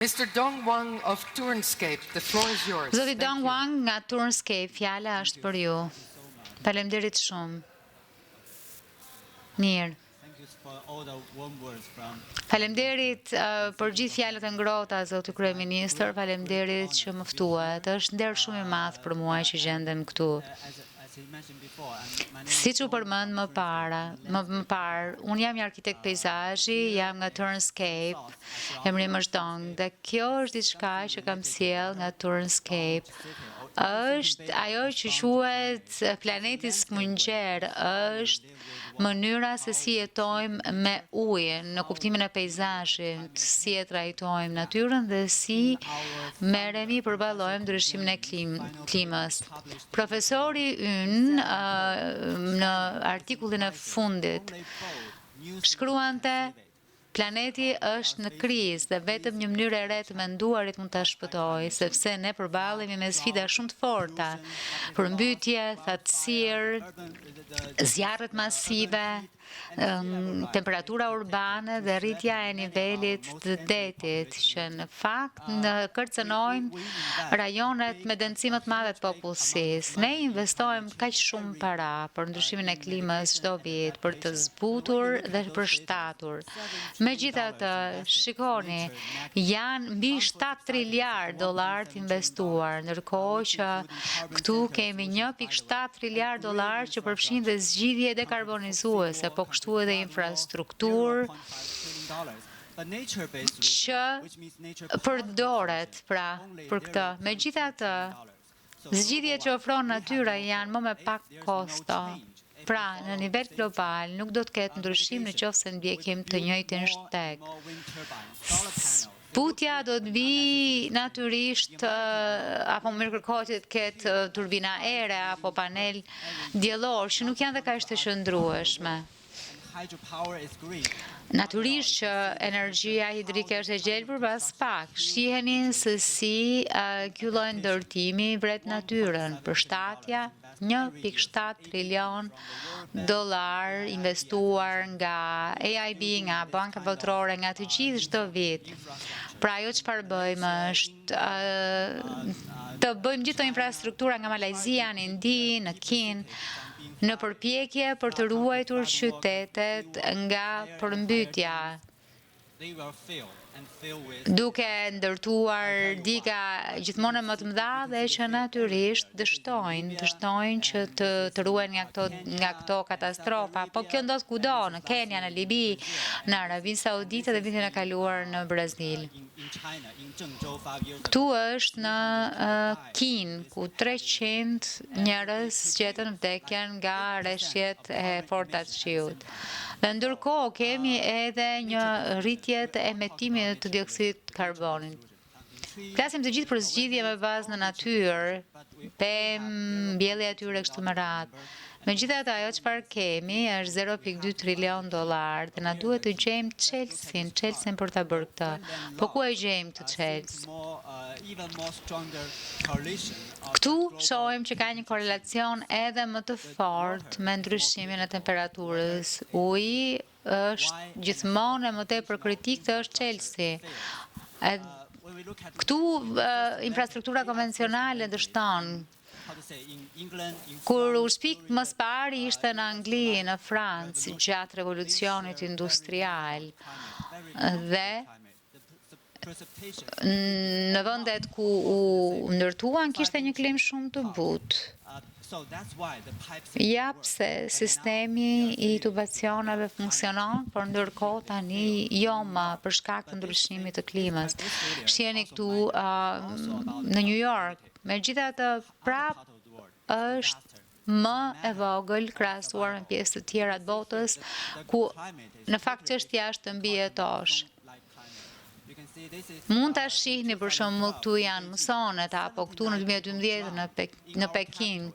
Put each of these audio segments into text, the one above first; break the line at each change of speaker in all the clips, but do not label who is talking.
Mr. Dong Wang of Turnscape, the floor is yours.
Zoti Dong Wang nga Turnscape, fjala është për ju. Faleminderit shumë. Mirë. Faleminderit për gjithë fjalët e ngrohta, zoti kryeministër, faleminderit që më ftuat. Është nder shumë i madh për mua që gjendem këtu. Siç u përmend më parë, unë jam një arkitekt peizazhi, jam nga Turnscape, emri im është Dong, dhe kjo është diçka që kam sjell nga Turnscape. Është ajo që quhet planeti smungjer, është mënyra se si jetojmë me ujin, në kuptimin e peizazhit, si e trajtojmë natyrën dhe si merremi përballojmë ndryshimin e klimës. Profesori ynë në artikullin e fundit shkruante: planeti është në krizë dhe vetëm një mënyrë e re të menduarit mund ta shpëtojë, sepse ne përballemi me sfida shumë të forta: përmbytje, thatësirë, zjarret masive, temperatura urbane dhe rritja e nivelit të detit, që në fakt kërcënojnë rajonet me densime të madhe të popullsisë. Ne investojmë kaq shumë para për ndryshimin e klimës çdo vit, për të zbutur dhe përshtatur. Megjithatë, shikoni, janë mbi 7 triliard dollar të investuar, ndërkohë që këtu kemi 1.7 triliard dollar që përfshin dhe zgjidhje dekarbonizuese, po kështu edhe infrastrukturë që përdoret pra për këtë. Megjithatë, zgjidhjet që ofron natyra janë më me pak kosto. Pra, në nivel global nuk do të ketë ndryshim nëse ndjekim të njëjtin shteg. Zbutja do të vi natyrisht, apo më kërkohet të ketë turbina ere apo panel diellor, që nuk janë dhe kaq të qëndrueshme. Natyrisht që energjia hidrike është e gjelbër pas pak. Shiheni se si ky lloj ndërtimi vret natyrën. Përshtatja 1.7 trilion dollar investuar nga EIB, nga Banka Botërore, nga të gjithë çdo vit. Pra ajo çfarë bëjmë është të bëjmë gjithë infrastruktura nga Malajzia, në Indi, në Kinë, në përpjekje për të ruajtur qytetet nga përmbytja, duke ndërtuar diga gjithmonë më të mëdha dhe që natyrisht dështojnë që të ruajnë nga këto katastrofa. Po kjo ndodh kudo, në Kenya, në Libi, në Arabinë Saudite dhe vitin e kaluar në Brazil. Këtu është në Kinë, ku 300 njerëz gjetën vdekjen nga rreshjet e forta të shiut. Dhe ndërkohë kemi edhe një rritje të emetimit të dioksidit karbonit. Flasim të gjithë për zgjidhje me bazë në natyrë, pemë, mbjellje e tyre kështu me radhë. Megjithatë, ajo çfarë kemi është 0.2 trilion dollar dhe na duhet të gjejmë Chelsea për ta bërë këtë. Po ku e gjejmë këtë Chelsea? Këtu shohim që ka një korelacion edhe më të fortë me ndryshimin e temperaturës. Uji është gjithmonë më tepër kritik të është Chelsea. Këtu infrastruktura konvencionale dështon. Kur u shpik më së pari ishte në Angli, në Francë, gjatë revolucionit industrial, dhe në vendet ku u ndërtuan kishte një klim shumë të butë. Ja pse sistemi i tubacioneve funksionon, por ndërkohë tani jo më për shkak të ndryshimit të klimës. Shiheni këtu në New York, megjithatë prap është më e vogël krahasuar me pjesë të tjera të botës, ku në fakt çështja është të mbijetosh. Mund ta shihni për shembull këtu janë musonet, apo këtu në 2012 në Pekin.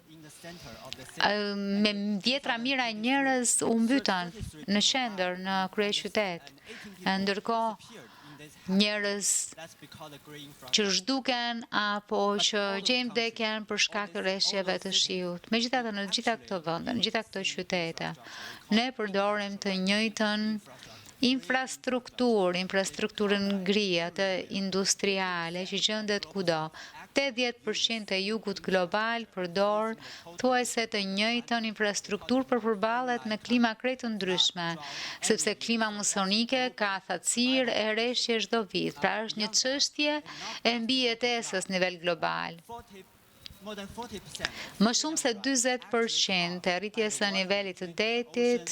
Me dhjetra mijëra njerëz u mbytën në qendër, në kryeqytet. Ndërkohë njerëz që zhduken apo që gjejnë vdekjen për shkak të rreshjeve të shiut. Megjithatë, në gjitha këto vende, në gjitha këto qytete, ne përdorim të njëjtën infrastrukturën ngria të industriale që gjendet kudo. 80% e jugut global përdor thuajse të njëjtën infrastrukturë për përballet me klima krejt të ndryshme, sepse klima musonike ka thatësirë e rreshje çdo vit. Pra është një çështje e mbijetesës nivel global. Më shumë se 40% e rritjes së nivelit të detit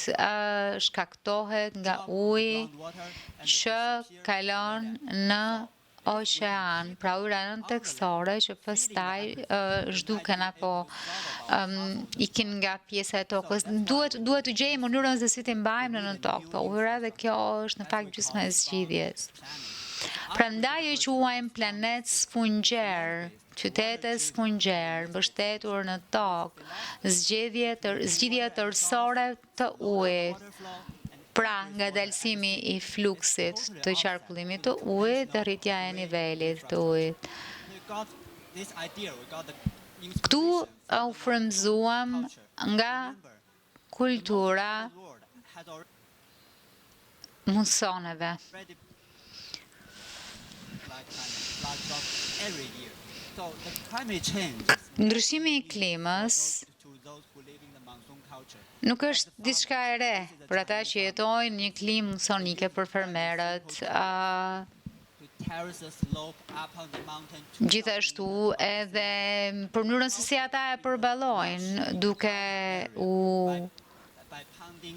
shkaktohet nga uji që kalon në oqean, pra ujëra nënteksore që pastaj zhduken apo ikin nga pjesa e tokës. Duhet të gjejmë mënyrën se si t'i mbajmë në tokë këto ujëra dhe kjo është në fakt gjysma e zgjidhjes. Prandaj e quajmë planet sfungjer, qytete sfungjer, mbështetur në tokë, zgjidhje tërësore të ujit. Pra, nga dalsimi i fluksit të qarkullimit të ujit dhe rritja e nivelit të ujit. Këtu u frymëzuam nga kultura musoneve. Ndryshimi i klimës nuk është diçka e re për ata që jetojnë një klimë musonike për fermerët. Gjithashtu edhe për mënyrën se si ata e përballojnë duke u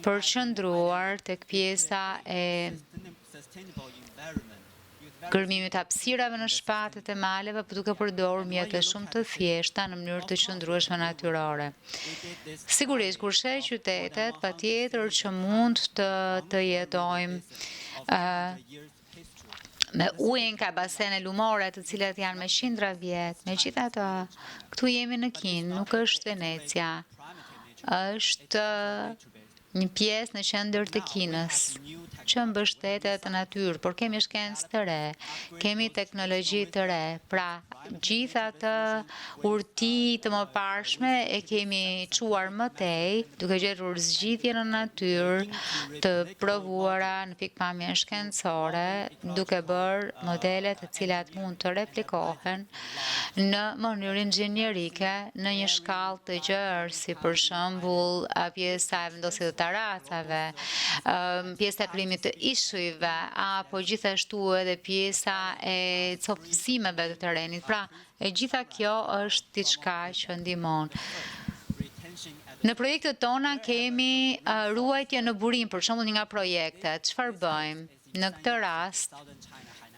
përqendruar tek pjesa e gërmimit të hapësirave në shpatet e maleve, por duke përdorur mjete shumë të thjeshta në mënyrë të qëndrueshme natyrore. Sigurisht, kur sheh qytetet, patjetër që mund të jetojmë me ujin ka basene lumore të cilat janë me qindra vjet. Megjithatë, këtu jemi në Kinë, nuk është Venecia. Është një pjesë në qendër të Kinës, që mbështetet në natyrë, por kemi shkencë të re, kemi teknologji të re, pra gjitha të urti të mëparshme e kemi quar më tej, duke gjetur zgjidhje në natyrë të provuara në pikpamjen shkencore, duke bërë modele të cilat mund të replikohen në mënyrë inxhinierike në një shkallë të gjerë, si për shembull pjesa e vendosit të taracave, pjesa e krijimit të ishujve, apo gjithashtu edhe pjesa e copëzimeve të terrenit. Pra, e gjitha kjo është diçka që ndihmon. Në projektet tona kemi ruajtje në burim, për shembull një nga projektet. Çfarë bëjmë? Në këtë rast,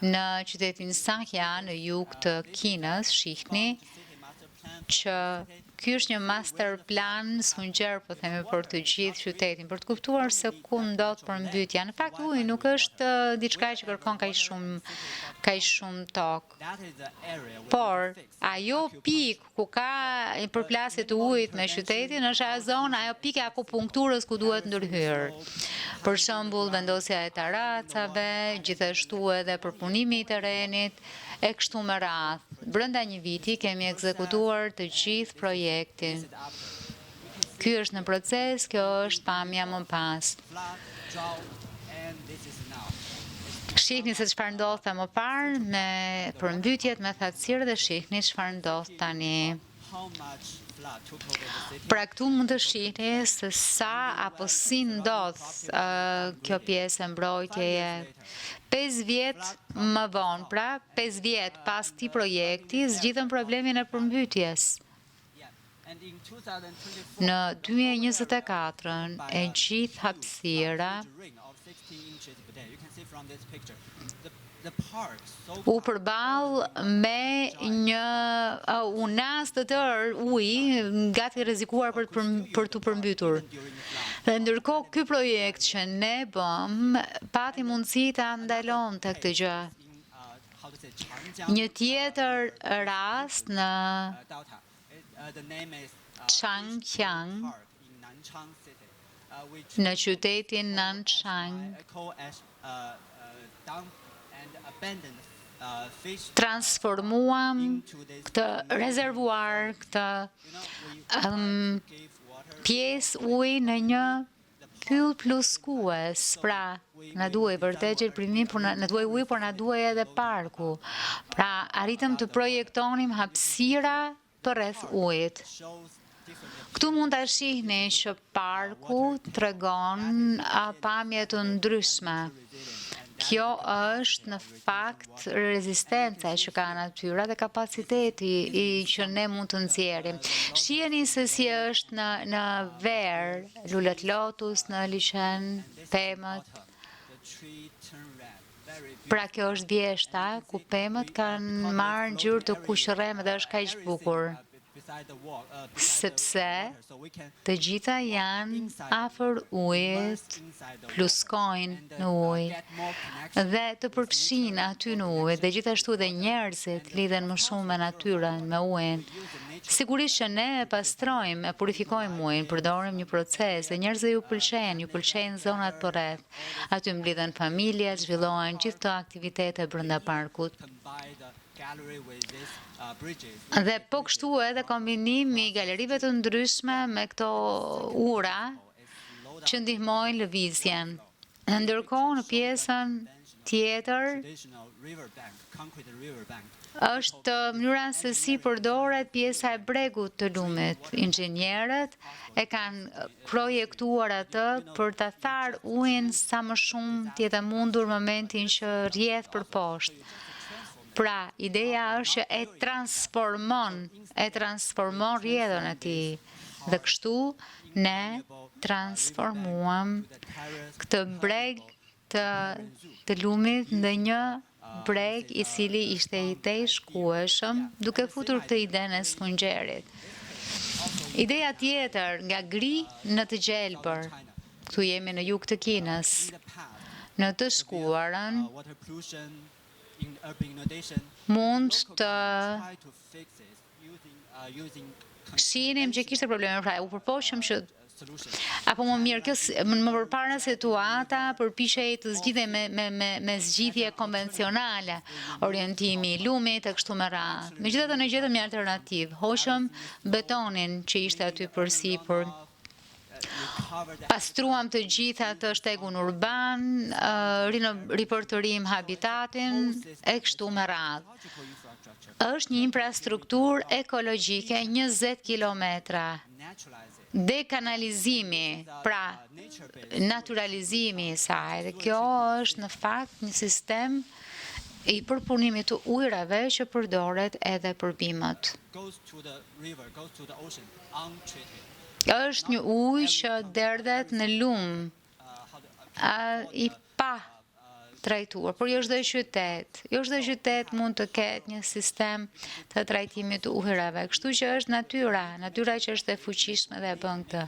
në qytetin Sangja, në jug të Kinës, shihni që ky është një master plan sfungjer, po themi, për të gjithë qytetin, për të kuptuar se ku ndodh përmbytja. Në fakt, uji nuk është diçka që kërkon kaq shumë tokë. Por ajo pikë ku ka përplasje të ujit me qytetin është ajo zonë, ajo pikë e akupunkturës ku duhet ndërhyrë. Për shembull, vendosja e taracave, gjithashtu edhe përpunimi i terrenit, e kështu me radhë. Brenda një viti kemi ekzekutuar të gjithë projektin. Ky është në proces, kjo është pamja më pas. Shihni se çfarë ndodhte më parë me përmbytjet, me thatësirë dhe shihni çfarë ndodh tani. Pra këtu mund të shihni se sa apo si ndodh kjo pjesë e mbrojtjeje. 5 vjet më vonë, pra 5 vjet pas këtij projekti, zgjidhëm problemin e përmbytjes. Në 2024 e gjithë hapësira u përball me një unas të tërë uji gati rrezikuar për të përmbytur. Dhe ndërkohë ky projekt që ne bëm pati mundësi ta ndalonte këtë gjë. Një tjetër rast në Changjiang, në qytetin Nanchang, transformuam këtë rezervuar, këtë pjesë uji në një pyll pluskues, pra na duhej vërtet gjelbërimi, por na duhej ujë, por na duhej edhe parku. Pra arritëm të projektonim hapësira përreth ujit. Këtu mund ta shihni që parku tregon pamje të ndryshme. Kjo është në fakt rezistenca që ka natyra dhe kapaciteti që ne mund të nxjerrim. Shiheni se si është në verë, lulet lotus, në liçen, pemët. Pra kjo është vjeshta, ku pemët kanë marrë ngjyrë të kuqërreme dhe është kaq bukur. Sepse të gjitha janë afër ujit, pluskojnë në ujë dhe të përfshin aty në ujë, dhe gjithashtu dhe njerëzit lidhen më shumë me natyrën, me ujin. Sigurisht që ne e pastrojmë, e purifikojmë ujin, përdorim një proces dhe njerëzve ju pëlqejnë zonat përreth. Aty mblidhen familjet, zhvillohen gjithë këto aktivitete brenda parkut. Dhe po kështu edhe kombinimi i galerive të ndryshme me këto ura që ndihmojnë lëvizjen. Ndërkohë në pjesën tjetër është mënyra se si përdoret pjesa e bregut të lumit. Inxhinierët e kanë projektuar atë për ta tharë ujin sa më shumë të jetë mundur momentin që rrjedh për poshtë. Pra, ideja është që e transformon rrjedhën e tij. Dhe kështu ne transformuam këtë breg të lumit në një breg i cili ishte i tejshkueshëm, duke futur këtë idenë e sfungjerit. Ideja tjetër nga gri në të gjelbër. Këtu jemi në jug të Kinës. Në të shkuarën mund të shinim që kishte probleme, pra u përpoqëm që apo më mirë, më përpara situata përpiqej të zgjidhej me zgjidhje konvencionale, orientimi i lumit e kështu me radhë. Megjithatë ne gjetëm një alternativë, hoqëm betonin që ishte aty përsipër. Pastruam të gjitha të shtegun urban, ripërtërim habitatin e kështu me radhë. Është një infrastrukturë ekologjike 20 kilometra. Dekanalizimi, pra naturalizimi i saj, dhe kjo është në fakt një sistem i përpunimit të ujrave që përdoret edhe për bimët. Është një ujë që derdhet në lumë, i pa trajtuar, por jo çdo qytet mund të ketë një sistem të trajtimit të ujrave. Kështu që është natyra që është e fuqishme dhe e bën këtë.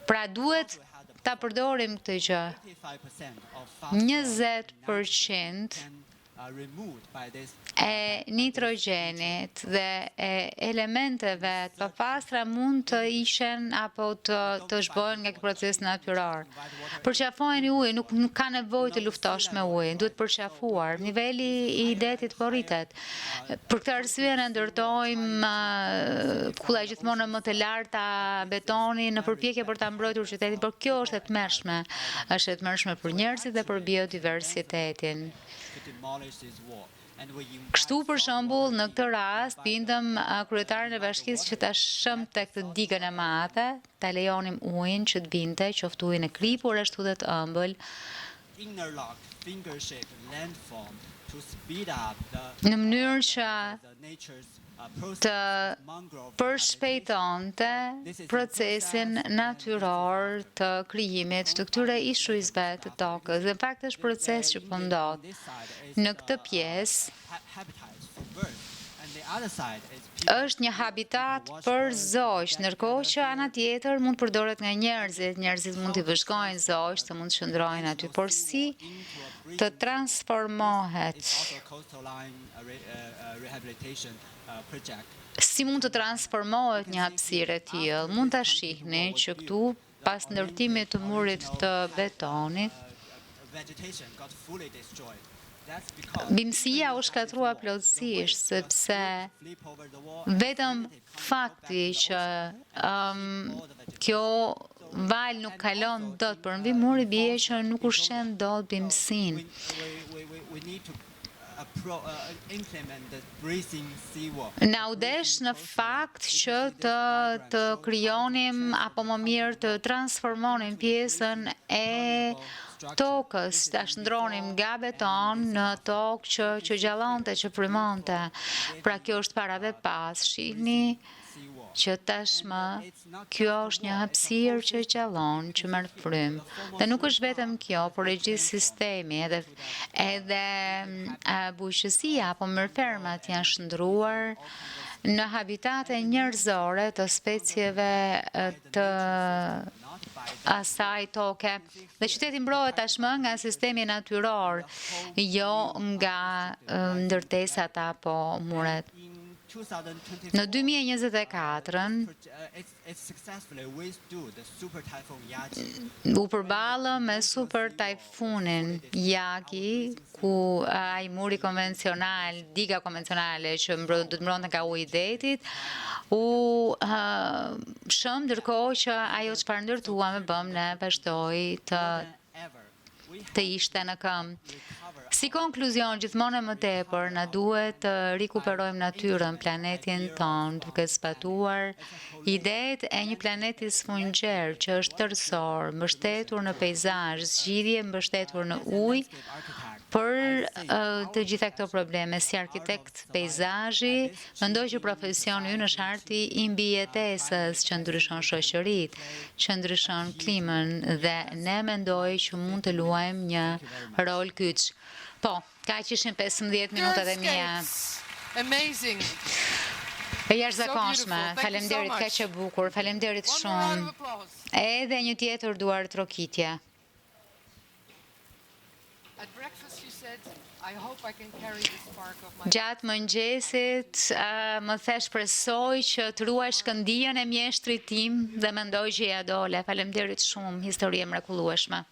Pra duhet ta përdorim këtë gjë. 20% e nitrogenit dhe e elementeve të papastra mund të ishen apo të zhbohen nga ky proces natyror. Përqafojeni ujin, nuk ka nevojë të luftosh me ujin, duhet përqafuar. Niveli i detit po rritet. Për këtë arsye ne ndërtojmë kulla gjithmonë më të larta betoni në përpjekje për ta mbrojtur qytetin, por kjo është e tmerrshme. Është e tmerrshme për njerëzit dhe për biodiversitetin. Kështu për shembull, në këtë rast bindëm kryetarin e bashkisë që ta shëm tek të digën e madhe, ta lejonim ujin që të binte, qoftë ujin e kripur ashtu dhe të ëmbël, në mënyrë që të përshpejtonte procesin natyror të krijimit të këtyre ishujve të tokës. Dhe në fakt është proces që po ndodh në këtë pjesë. Është një habitat për zogjë, ndërkohë që ana tjetër mund përdoret nga njerëzit. Njerëzit mund t'i vëzhgojnë zogjë, të mund të qëndrojnë aty, por si të transformohet. Si mund të transformohet një hapësirë e tillë? Mund ta shihni që këtu pas ndërtimit të murit të betonit, bimësia u shkatrua plotësisht, sepse vetëm fakti që kjo val nuk kalon dot për mbi muri, bie që nuk ushqen dot bimësin. Na u desh në fakt që të krijonim apo më mirë të transformonim pjesën e tokës, të shndronim nga beton në tokë që gjallonte, që frymonte. Pra kjo është para dhe pas, shihni që tashmë kjo është një hapësirë që gjallon, që merr frym. Dhe nuk është vetëm kjo, por e gjithë sistemi, edhe bujqësia apo mërfermat janë shndruar në habitate njerëzore të specieve të asaj toke. Dhe qyteti mbrohet tashmë nga sistemi natyror, jo nga ndërtesat apo muret. Në 2024 u përballëm me super tajfunin Yagi, ku ai muri konvencional, diga konvencionale që do të mbronte nga uji i detit, u shëm ndërkohë që ajo çfarë ndërtuam e bëm ne vazhdoi të ishte në këmbë. Si konkluzion, gjithmonë më tepër, na duhet të rikuperojmë natyrën, planetin tonë, duke zbatuar idetë e një planeti sfungjer që është tërësor, mbështetur në peizazh, zgjidhje mbështetur në ujë, për të gjitha këto probleme. Si arkitekt peizazhi, mendoj që profesioni ynë është arti i mbijetesës që ndryshon shoqëritë, që ndryshon klimën dhe ne mendoj që mund të luajmë një rol kyç. Po, kaq ishin 15 minutat e mia.
Amazing.
E jashtëzakonshme. Faleminderit, kaq e bukur. Faleminderit shumë. Edhe një tjetër duar trokitje.
At breakfast you said, I hope I can carry the spark of my...
Gjatë mëngjesit më the shpresoj që të ruaj shkëndijën e mjeshtrit tim dhe mendoj që ja dole. Faleminderit shumë, histori e mrekullueshme.